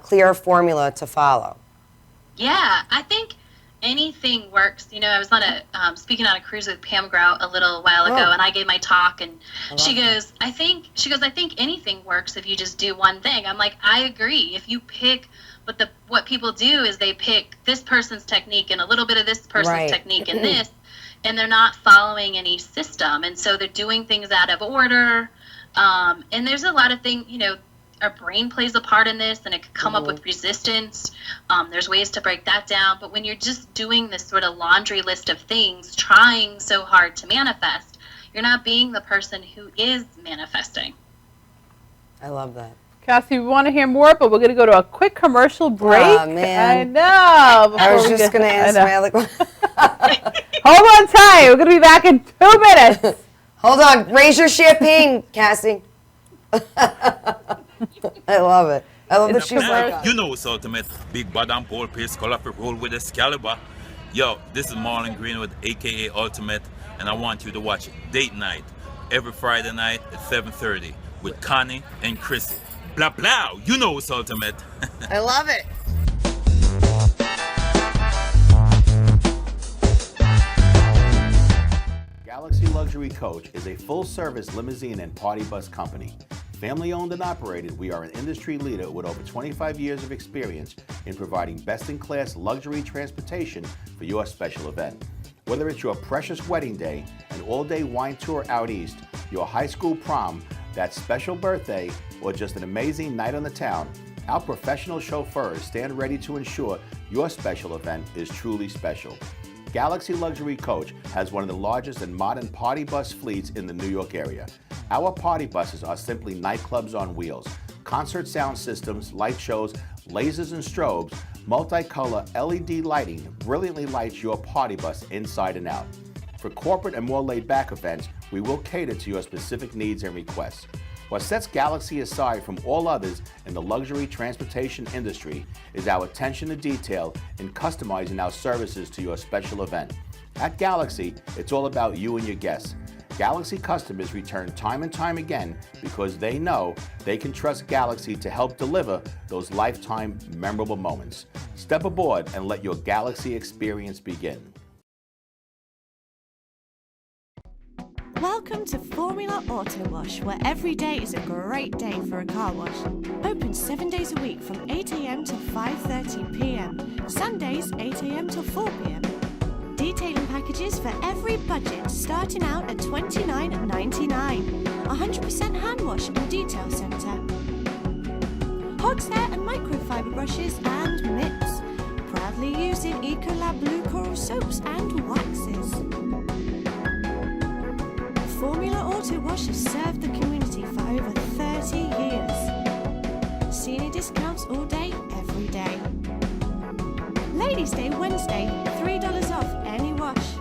clear formula to follow. Yeah, I think anything works. I was on speaking on a cruise with Pam Grout a little while ago, and I gave my talk, and she goes, I think anything works if you just do one thing. I'm like, I agree. If you pick, what people do is they pick this person's technique and a little bit of this person's technique and this, and they're not following any system, and so they're doing things out of order. And there's a lot of things, our brain plays a part in this, and it could come up with resistance. There's ways to break that down. But when you're just doing this sort of laundry list of things, trying so hard to manifest, you're not being the person who is manifesting. I love that. Cassie, we want to hear more, but we're going to go to a quick commercial break. Oh, man. I know. I was just going to ask my other question. Hold on tight. We're going to be back in 2 minutes. Hold on. Raise your champagne, Cassie. I love it. I love that she's like... You know it's ultimate. Big bad and pole pace, colorful roll with Excalibur. Yo, this is Marlon Greenwood, a.k.a. Ultimate, and I want you to watch Date Night every Friday night at 7:30 with Connie and Chrissy. Blah, blah. You know it's ultimate. I love it. Galaxy Luxury Coach is a full-service limousine and party bus company. Family-owned and operated, we are an industry leader with over 25 years of experience in providing best-in-class luxury transportation for your special event. Whether it's your precious wedding day, an all-day wine tour out east, your high school prom, that special birthday, or just an amazing night on the town, our professional chauffeurs stand ready to ensure your special event is truly special. Galaxy Luxury Coach has one of the largest and modern party bus fleets in the New York area. Our party buses are simply nightclubs on wheels. Concert sound systems, light shows, lasers and strobes, multicolor LED lighting brilliantly lights your party bus inside and out. For corporate and more laid-back events, we will cater to your specific needs and requests. What sets Galaxy aside from all others in the luxury transportation industry is our attention to detail in customizing our services to your special event. At Galaxy, it's all about you and your guests. Galaxy customers return time and time again because they know they can trust Galaxy to help deliver those lifetime memorable moments. Step aboard and let your Galaxy experience begin. Welcome to Formula Auto Wash, where every day is a great day for a car wash. Open 7 days a week from 8 a.m. till 5:30 p.m. Sundays 8 a.m. till 4 p.m. Detailing packages for every budget, starting out at $29.99. 100% hand wash and detail centre. Hog's hair and microfiber brushes and mitts. Proudly using Ecolab Blue Coral soaps and waxes. Formula Auto Wash has served the community for over 30 years. Senior discounts all day, every day. Ladies' Day Wednesday, $3 off any wash.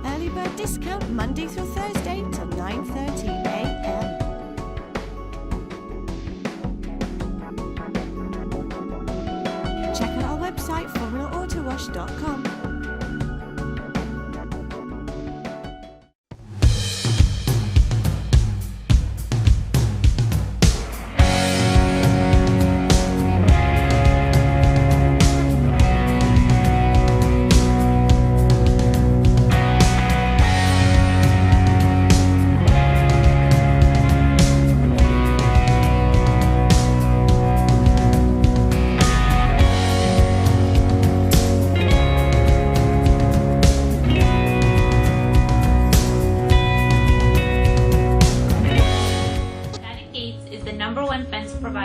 Early bird discount Monday through Thursday till 9:30 a.m. Check out our website, formulaautowash.com.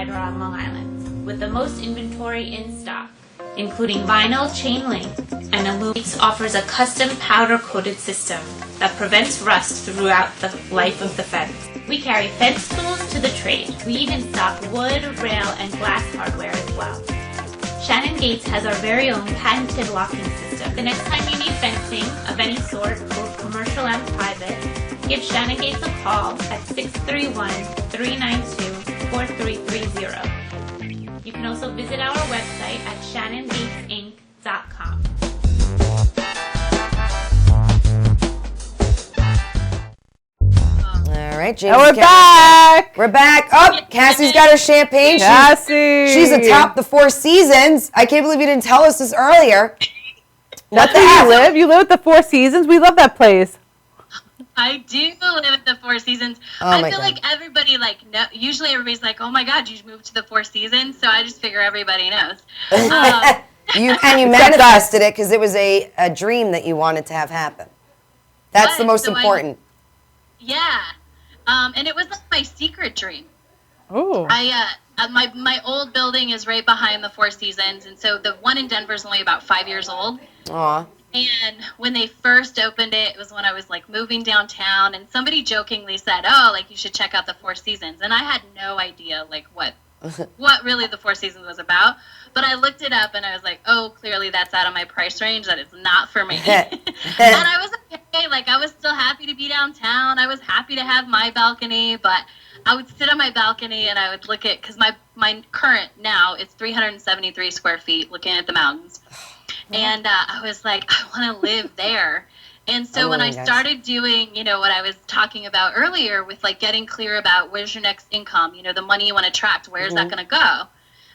On Long Island, with the most inventory in stock, including vinyl, chain link, and aluminum. Offers a custom powder-coated system that prevents rust throughout the life of the fence. We carry fence tools to the trade. We even stock wood, rail, and glass hardware as well. Shannon Gates has our very own patented locking system. The next time you need fencing of any sort, both commercial and private, give Shannon Gates a call at 631-392-4330. You can also visit our website at shannongatesinc.com. All right, James. And we're back. We're back. Oh, Cassie's got her champagne. Cassie. She's atop the Four Seasons. I can't believe you didn't tell us this earlier. That's where you live? You live at the Four Seasons? We love that place. I do live at the Four Seasons. I feel like everybody, usually everybody's like, oh my God, you moved to the Four Seasons. So I just figure everybody knows. You manifested it because it was a dream that you wanted to have happen. That's the most important. And it was like my secret dream. Oh. My old building is right behind the Four Seasons. And so the one in Denver is only about 5 years old. Aw. And when they first opened it, it was when I was moving downtown, and somebody jokingly said, "Oh, you should check out the Four Seasons." And I had no idea what really the Four Seasons was about. But I looked it up and I was like, "Oh, clearly that's out of my price range. That is not for me." And I was okay. I was still happy to be downtown. I was happy to have my balcony, but I would sit on my balcony and I would look at, because my current now is 373 square feet, looking at the mountains. And I was like, I want to live there. And so when I started doing, what I was talking about earlier with getting clear about where's your next income, the money you want to attract, where's that going to go?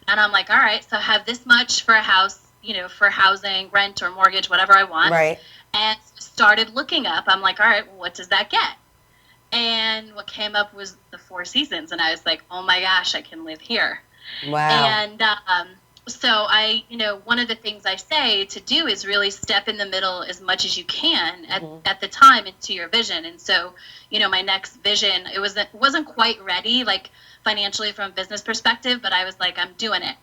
And I'm like, all right, so I have this much for a house, for housing, rent or mortgage, whatever I want. Right. And started looking up. I'm like, all right, well, what does that get? And what came up was the Four Seasons. And I was like, oh my gosh, I can live here. Wow. And so one of the things I say to do is really step in the middle as much as you can at the time into your vision. And so, my next vision, it wasn't quite ready, financially from a business perspective, but I was like, I'm doing it.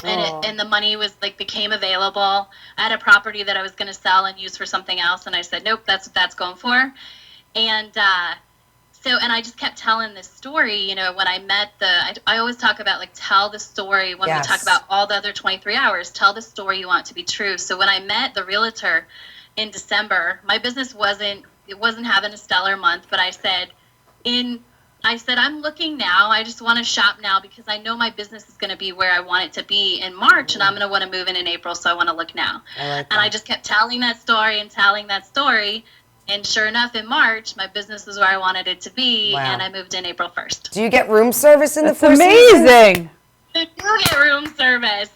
And the money was became available. I had a property that I was going to sell and use for something else. And I said, nope, that's what that's going for. And, and I just kept telling this story, when I met I always talk about tell the story when we talk about all the other 23 hours, tell the story you want to be true. So when I met the realtor in December, my business wasn't having a stellar month, but I said, I'm looking now. I just want to shop now because I know my business is going to be where I want it to be in March, and I'm going to want to move in April. So I want to look now. And I just kept telling that story and telling that story. And sure enough, in March, my business was where I wanted it to be, and I moved in April 1st. Do you get room service in the Four Seasons? That's amazing. You do get room service.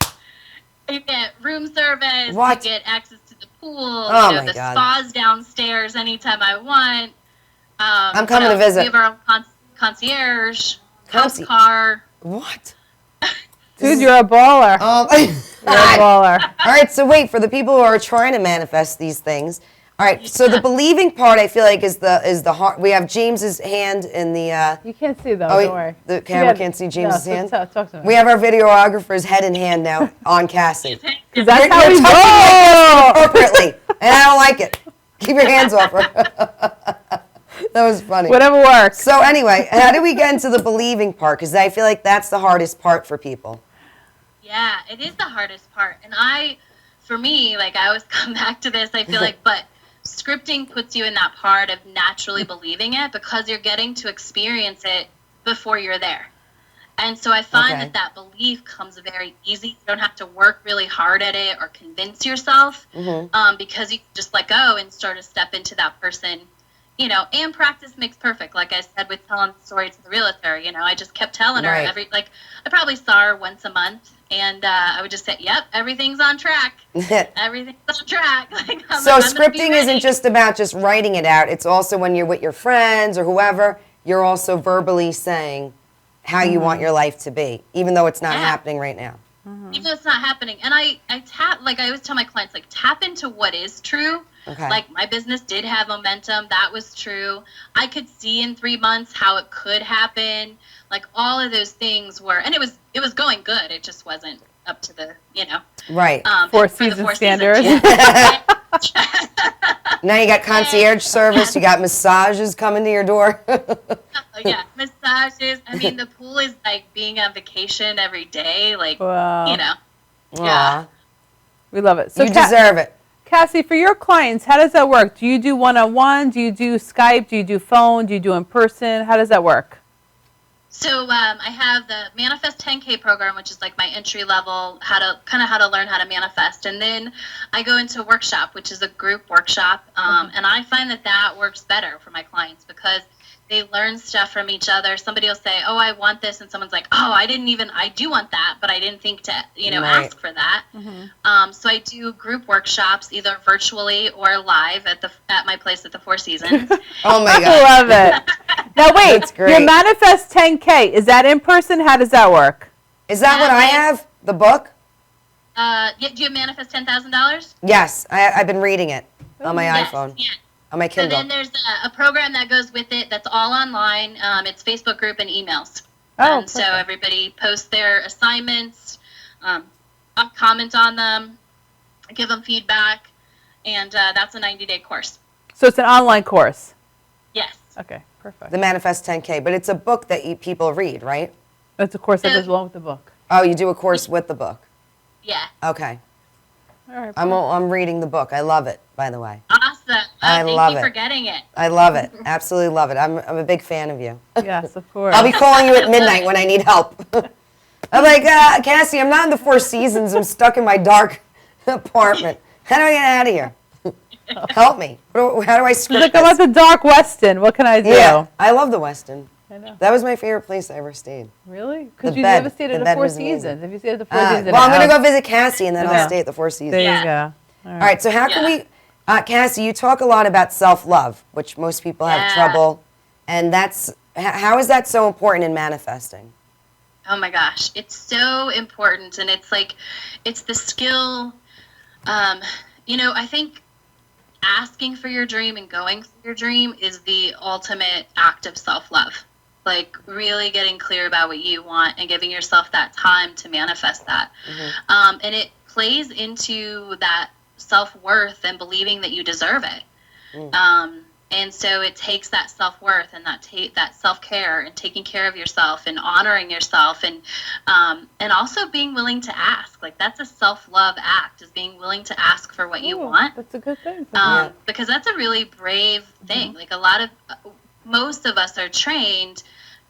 You get room service. What? You get access to the pool. Oh, the God. spas downstairs anytime I want. I'm coming to visit. We have our own concierge, house car. What? Dude, you're a baller. You're a baller. All right, so wait, for the people who are trying to manifest these things. All right, so the believing part, I feel like, is the hard. We have James's hand in the. You can't see though. Oh, don't worry. The camera can't see James's hand. Talk to me. We have our videographer's head in hand now on Cassie. Because that's how we go. Appropriately, and I don't like it. Keep your hands off her. That was funny. Whatever works. So anyway, how do we get into the believing part? Because I feel like that's the hardest part for people. Yeah, it is the hardest part. And for me, like I always come back to this, I feel like, but scripting puts you in that part of naturally believing it because you're getting to experience it before you're there. And so I find that belief comes very easy. You don't have to work really hard at it or convince yourself because you just let go and start to step into that person. You know, and practice makes perfect. Like I said, with telling the story to the realtor, you know, I just kept telling her I probably saw her once a month, and I would just say, "Yep, everything's on track. Everything's on track." So scripting isn't just about just writing it out. It's also when you're with your friends or whoever, you're also verbally saying how you want your life to be, even though it's not happening right now. Even though it's not happening, and I always tell my clients, like, tap into what is true. Okay. Like, my business did have momentum. That was true. I could see in 3 months how it could happen. Like, all of those things were, and it was going good. It just wasn't up to the, Right. Four season standards. Now you got concierge service. You got massages coming to your door. Yeah, massages. I mean, the pool is like being on vacation every day. Like, Wow. Yeah. We love it. So you deserve it. Cassie, for your clients, how does that work? Do you do one-on-one? Do you do Skype? Do you do phone? Do you do in person? How does that work? So I have the Manifest 10K program, which is like my entry level, how to learn how to manifest. And then I go into a workshop, which is a group workshop. And I find that works better for my clients because they learn stuff from each other. Somebody will say, "Oh, I want this," and someone's like, "Oh, I do want that, but I didn't think to, ask for that." So I do group workshops, either virtually or live at my place at the Four Seasons. Oh my God, I love it. Now wait, That's great. your Manifest 10K, is that in person? How does that work? Is that what I have? The book? Yeah, do you have Manifest $10,000? Yes, I've been reading it on my iPhone. Yeah. On my So Kindle. then there's a program that goes with it that's all online. It's Facebook group and emails. Oh, and so everybody posts their assignments, I'll comment on them, give them feedback, and that's a 90-day course. So it's an online course? Yes. Okay, perfect. The Manifest 10K, but it's a book that people read, right? It's a course that goes along with the book. Oh, you do a course with the book? Yeah. Okay. All right. I'm reading the book. I love it, by the way. Awesome. Thank you for getting it. I love it. Absolutely love it. I'm a big fan of you. Yes, of course. I'll be calling you at midnight when I need help. I'm like, Cassie, I'm not in the Four Seasons. I'm stuck in my dark apartment. How do I get out of here? Help me. How do I script Look, I'm at the Dark Westin. What can I do? Yeah, I love the Westin. I know. That was my favorite place I ever stayed. Really? Because The you bed. never stayed The at the bed Four was amazing. Seasons. Have you stayed at the Four Seasons? Well, I'm going to go visit Cassie, and then I'll stay at the Four Seasons. There you go. All right, so how can we, Cassie, you talk a lot about self-love, which most people have trouble, and how is that so important in manifesting? Oh my gosh, it's so important, and it's the skill. I think asking for your dream and going for your dream is the ultimate act of self-love. Like really getting clear about what you want and giving yourself that time to manifest that. And it plays into that self-worth and believing that you deserve it. And so it takes that self-worth and that self-care and taking care of yourself and honoring yourself and also being willing to ask. Like that's a self-love act, is being willing to ask for what you want. That's a good thing. Because that's a really brave thing. Like most of us are trained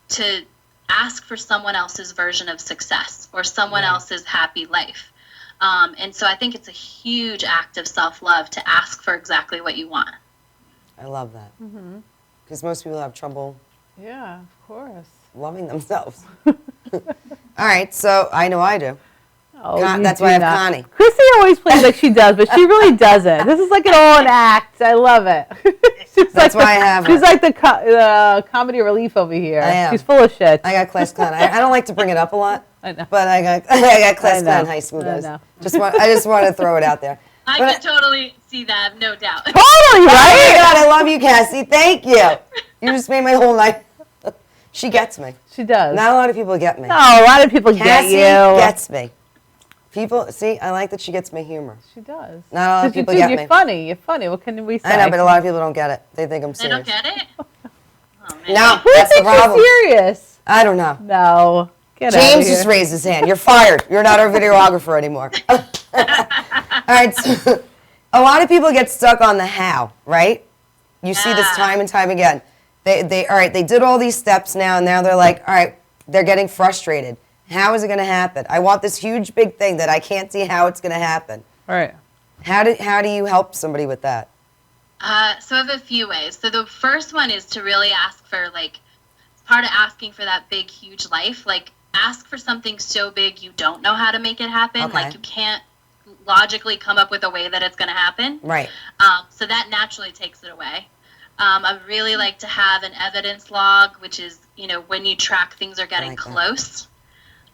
to ask for someone else's version of success or someone else's happy life. And so I think it's a huge act of self-love to ask for exactly what you want. I love that. Because most people have trouble Yeah, of course. loving themselves. All right, so I know I do. Oh, That's why I have Connie. Chrissy always plays like she does, but she really doesn't. This is like an all an act. I love it. That's why I have her. She's like the comedy relief over here. I am. She's full of shit. I got class clown. I don't like to bring it up a lot. I know. But I got class clown high school days. I just want to throw it out there. I can totally see that, no doubt. Totally, Oh right? my God, I love you, Cassie. Thank you. You just made my whole night. She gets me. She does. Not a lot of people get me. No, a lot of people Cassie get you. gets me. People, see, I like that she gets my humor. She does. Not a lot of people get me. You're funny. You're funny. What can we say? I know, but a lot of people don't get it. They think I'm They serious. don't get it? Oh, man. No, Who that's the thinks problem. you're serious? I don't know. No. Get out of James here. just raised his hand. You're fired. You're not our videographer anymore. All right, so a lot of people get stuck on the how, right? You see this time and time again. They did all these steps now, and now they're like, all right, they're getting frustrated. How is it going to happen? I want this huge big thing that I can't see how it's going to happen. All right. How do you help somebody with that? So I have a few ways. So the first one is to really ask for, like, part of asking for that big, huge life. Like, ask for something so big you don't know how to make it happen. Okay. Like, you can't logically come up with a way that it's going to happen. Right. So that naturally takes it away. I really like to have an evidence log, which is, when you track things are getting close.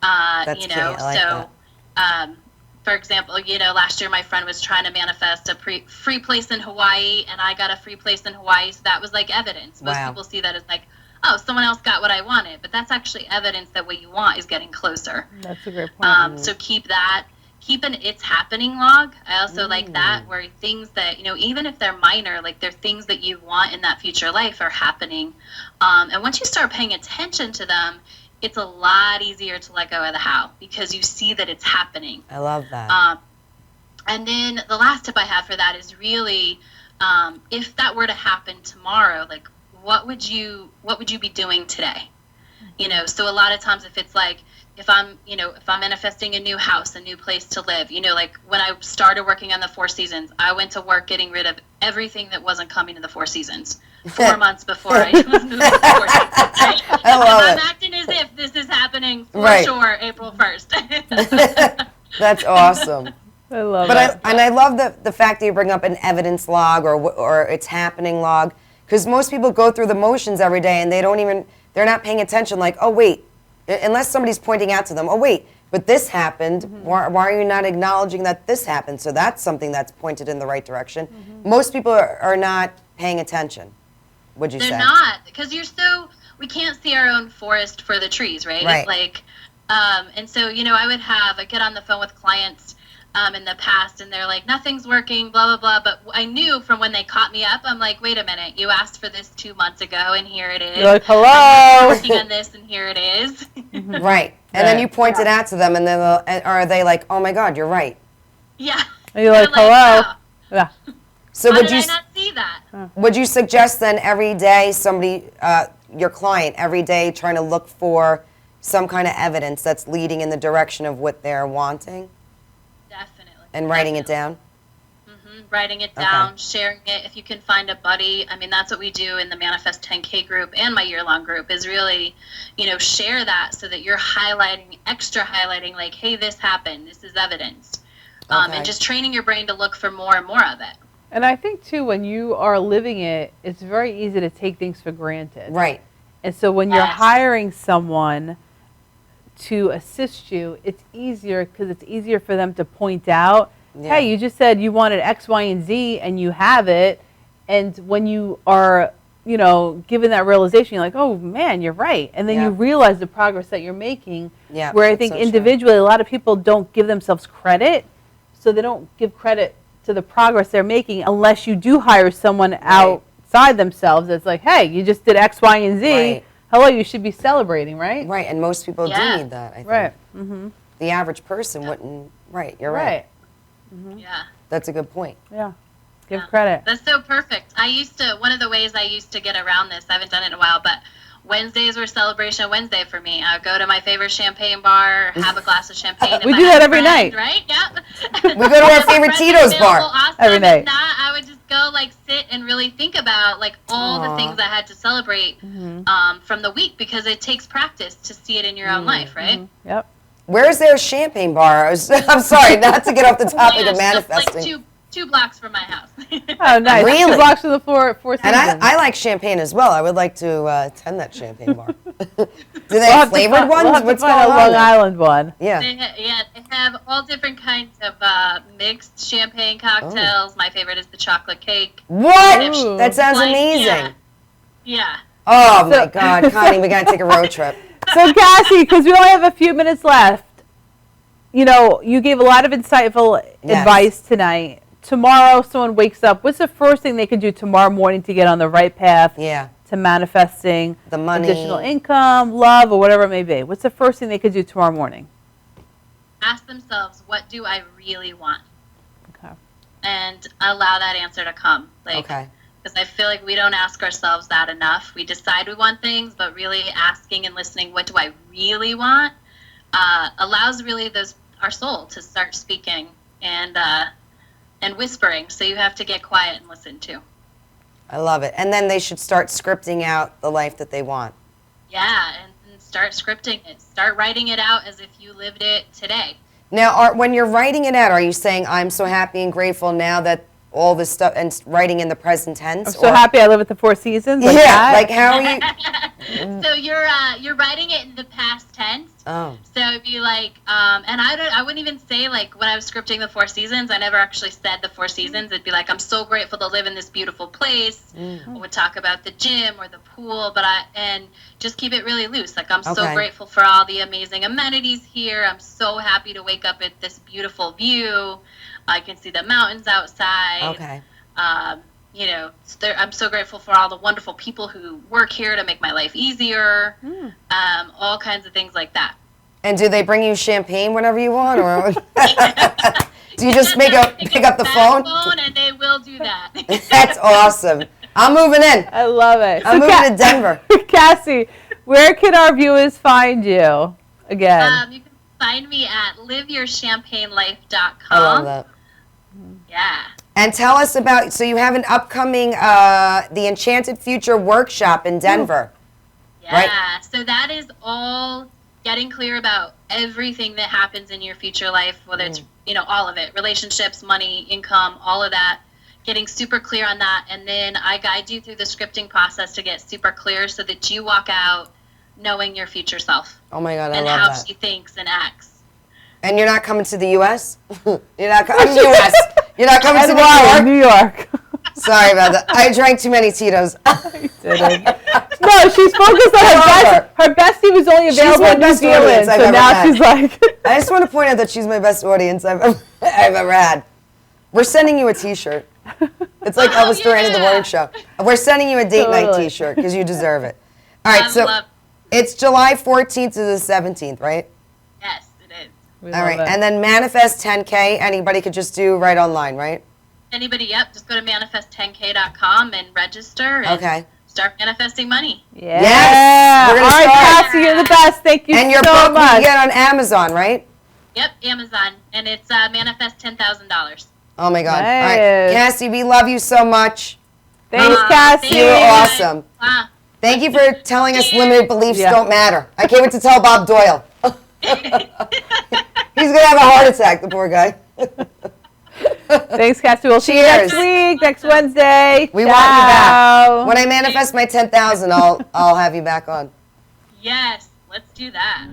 That's key. I like that. For example, last year my friend was trying to manifest a free place in Hawaii, and I got a free place in Hawaii, so that was like evidence. Most people see that as like, oh, someone else got what I wanted, but that's actually evidence that what you want is getting closer. That's a great point. So keep that. Keep an it's happening log. I also like that, where things that, even if they're minor, like they're things that you want in that future life are happening. And once you start paying attention to them, it's a lot easier to let go of the how, because you see that it's happening. I love that. And then the last tip I have for that is really, if that were to happen tomorrow, like what would you be doing today? So a lot of times if it's like, if I'm manifesting a new house, a new place to live, like when I started working on the Four Seasons, I went to work getting rid of everything that wasn't coming to the Four Seasons 4 months before I was moving to the Four Seasons. Right? I love I'm it. acting as if this is happening for Right. sure April 1st. That's awesome. I love But it. I love the fact that you bring up an evidence log or it's happening log, because most people go through the motions every day and they're not paying attention. Like, oh wait, unless somebody's pointing out to them, oh wait, but this happened. Why are you not acknowledging that this happened? So that's something that's pointed in the right direction. Most people are not paying attention. Would you say? They're not, because we can't see our own forest for the trees, right? Right. It's like, and so, I get on the phone with clients in the past, and they're like, nothing's working, blah, blah, blah. But I knew from when they caught me up, I'm like, wait a minute, you asked for this 2 months ago, and here it is. You're like, hello. I'm working on this, and here it is. Right. And then you point it out to them, and then are they like, oh my God, you're right? Yeah. And you're like, They're hello. "Oh, Yeah. So how did I not see that? would you suggest then every day somebody, your client, every day trying to look for some kind of evidence that's leading in the direction of what they're wanting Definitely. and writing it down? Writing it down, sharing it. If you can find a buddy, that's what we do in the Manifest 10K group and my year-long group, is really, share that so that you're extra highlighting, like, hey, this happened, this is evidence. And just training your brain to look for more and more of it. And I think, too, when you are living it, it's very easy to take things for granted. Right. And so when you're hiring someone to assist you, it's easier because it's easier for them to point out, hey, you just said you wanted X, Y, and Z, and you have it. And when you are, given that realization, you're like, oh, man, you're right. And then you realize the progress that you're making. Yeah, where I that's think so true. individually, a lot of people don't give themselves credit. So they don't give credit to the progress they're making unless you do hire someone outside themselves that's like, hey, you just did X, Y, and Z. Right. Hello, you should be celebrating, right? Right, and most people do need that, I think. Right. The average person wouldn't, you're right. Yeah. That's a good point. Yeah. Give credit. That's so perfect. One of the ways I used to get around this, I haven't done it in a while, but Wednesdays were Celebration Wednesday for me. I would go to my favorite champagne bar, have a glass of champagne. We do that every night. Right? Yeah. We go to our favorite Tito's bar every night. If not, I would just go sit and really think about all the things I had to celebrate from the week, because it takes practice to see it in your own life, right? Yep. Where's their champagne bar? I'm sorry, not to get off the topic of manifesting. 2 blocks from my house. Oh, nice. Really? 2 blocks from the Four Seasons. And I like champagne as well. I would like to attend that champagne bar. Do they We'll have have to flavored find- ones? We'll have to What's find going a on Long there? Island one. Yeah. They have all different kinds of mixed champagne cocktails. My favorite is the chocolate cake. What? Ooh. That sounds Like, amazing. Yeah. Oh my God, Connie, we gotta take a road trip. So, Cassie, because we only have a few minutes left, you know, you gave a lot of insightful advice tonight. Tomorrow, someone wakes up. What's the first thing they can do tomorrow morning to get on the right path to manifesting the money, additional income, love, or whatever it may be? What's the first thing they could do tomorrow morning? Ask themselves, what do I really want? Okay. And allow that answer to come. Okay. Because I feel like we don't ask ourselves that enough. We decide we want things, but really asking and listening, what do I really want, allows really our soul to start speaking and whispering. So you have to get quiet and listen too. I love it. And then they should start scripting out the life that they want. Yeah, and start scripting it. Start writing it out as if you lived it today. Now, when you're writing it out, are you saying, I'm so happy and grateful now that all this stuff, and writing in the present tense? I'm so happy I live at the Four Seasons. Like yeah, that? like how are you? So you're writing it in the past tense. Oh. So it'd be like, and I wouldn't even say, like, when I was scripting the Four Seasons, I never actually said the Four Seasons. It'd be like, I'm so grateful to live in this beautiful place. I would talk about the gym or the pool, and just keep it really loose. Like, I'm so grateful for all the amazing amenities here. I'm so happy to wake up at this beautiful view. I can see the mountains outside. Okay. You know, I'm so grateful for all the wonderful people who work here to make my life easier. All kinds of things like that. And do they bring you champagne whenever you want, or do you just pick up the phone? And they will do that. That's awesome. I'm moving in. I love it. I'm moving to Denver. Cassie, where can our viewers find you again? You can find me at liveyourchampagnelife.com. I love that. Yeah. And tell us about, so you have an upcoming, the Enchanted Future workshop in Denver. Yeah, right? So that is all getting clear about everything that happens in your future life, whether it's, you know, all of it, relationships, money, income, all of that, getting super clear on that. And then I guide you through the scripting process to get super clear so that you walk out knowing your future self. Oh my God, I and love how that. she thinks and acts. And you're not coming to the U.S.? You're not coming to the U.S. You're not coming to New York? New York. Sorry about that. I drank too many Tito's. No, she's focused on her best. Her bestie was only available in New Zealand, so now she's like. I just want to point out that she's my best audience I've ever had. We're sending you a T-shirt. It's like Elvis Duran in the Morning Show. We're sending you a date night T-shirt because you deserve it. All right, so it's July 14th to the 17th, right? Yes, it is. All right, and then Manifest 10K, anybody could just do right online, right? Anybody, just go to manifest10k.com and register and start manifesting money. Yeah. Yes. We're gonna All right, start. Cassie, you're the best. Thank you And your so book much. we get on Amazon, right? Yep, Amazon. And it's Manifest $10,000. Oh my God. Nice. All right, Cassie, we love you so much. Thanks, Cassie. You were awesome. Wow. Thank you for telling us limited beliefs don't matter. I can't wait to tell Bob Doyle. He's going to have a heart attack, the poor guy. Thanks, Cassie. We'll see you next week, next Wednesday. We want you back. When I manifest my 10,000, I'll have you back on. Yes, let's do that.